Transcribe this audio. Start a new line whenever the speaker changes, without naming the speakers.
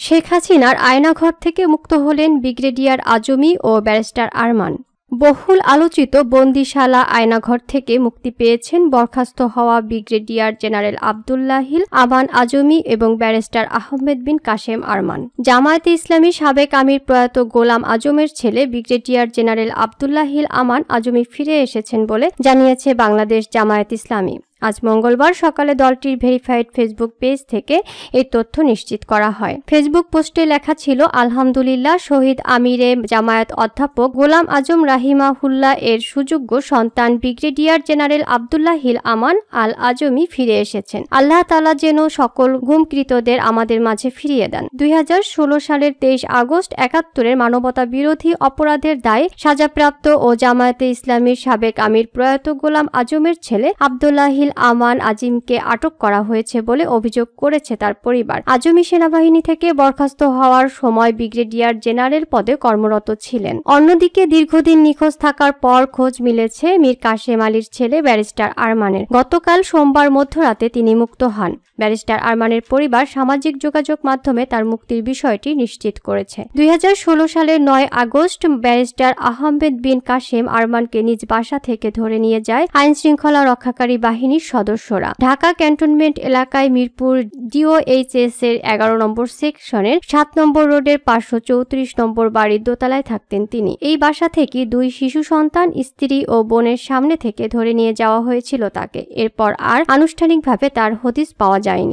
শেখ হাসিনার আয়নাঘর থেকে মুক্ত হলেন ব্রিগেডিয়ার আজমি ও ব্যারিস্টার আরমান। বহুল আলোচিত বন্দিশালা আয়নাঘর থেকে মুক্তি পেয়েছেন বরখাস্ত হওয়া ব্রিগেডিয়ার জেনারেল আব্দুল্লাহিল আমান আজমি এবং ব্যারিস্টার আহমেদ বিন কাশেম আরমান। জামায়াতে ইসলামী সাবেক আমির প্রয়াত গোলাম আজমের ছেলে ব্রিগেডিয়ার জেনারেল আব্দুল্লাহিল আমান আজমি ফিরে এসেছেন বলে জানিয়েছে বাংলাদেশ জামায়াত ইসলামী। আজ মঙ্গলবার সকালে দলটির ভেরিফাইড ফেসবুক পেজ থেকে এই তথ্য নিশ্চিত করা হয়। ফেসবুক পোস্টে লেখা ছিল, আলহামদুলিল্লাহ, শহীদ আমিরে জামায়াত অধ্যাপক গোলাম আজম রাহিমাহুল্লাহ এর সুযোগ্য সন্তান ব্রিগেডিয়ার জেনারেল আব্দুল্লাহিল আমান আল আজমি ফিরে এসেছেন। আল্লাহ তাআলা যেন সকল গুমকৃতদের আমাদের মাঝে ফিরিয়ে দেন। 2016 সালের 23 আগস্ট 71-এর মানবতা বিরোধী অপরাধের দায়ে সাজাপ্রাপ্ত ও জামায়াতে ইসলামীর সাবেক আমির প্রয়াত গোলাম আজমের ছেলে আব্দুল্লাহিল আমান আজিমকে আটক করা হয়েছে বলে অভিযোগ করেছে তার পরিবার। আজমি সেনাবাহিনী থেকে বরখাস্ত হওয়ার সময় ব্রিগেডিয়ার জেনারেল পদে কর্মরত ছিলেন। অন্যদিকে দীর্ঘদিন নিখোঁজ থাকার পর খোঁজ মিলেছে মীর কাশেম আলীর ছেলে ব্যারিস্টার আরমানের। গতকাল সোমবার মধ্যরাতে তিনি মুক্ত হন। ব্যারিস্টার আরমানের পরিবার সামাজিক যোগাযোগ মাধ্যমে তার মুক্তির বিষয়টি নিশ্চিত করেছে। 2016 সালের 9 আগস্ট ব্যারিস্টার আহমেদ বিন কাশেম আরমানকে নিজ বাসা থেকে ধরে নিয়ে যায় আইনশৃঙ্খলা রক্ষাকারী বাহিনীর সদস্যরা। ঢাকা ক্যান্টনমেন্ট এলাকায় মিরপুর ডিওএইচএস এর 11 নম্বর সেকশনের 7 নম্বর রোডের 534 নম্বর বাড়ির দোতলায় থাকতেন তিনি। এই বাসা থেকে 2 শিশু সন্তান, স্ত্রী ও বোনের সামনে থেকে ধরে নিয়ে যাওয়া হয়েছিল তাকে। এরপর আর আনুষ্ঠানিকভাবে তার হদিস পাওয়া যায়নি।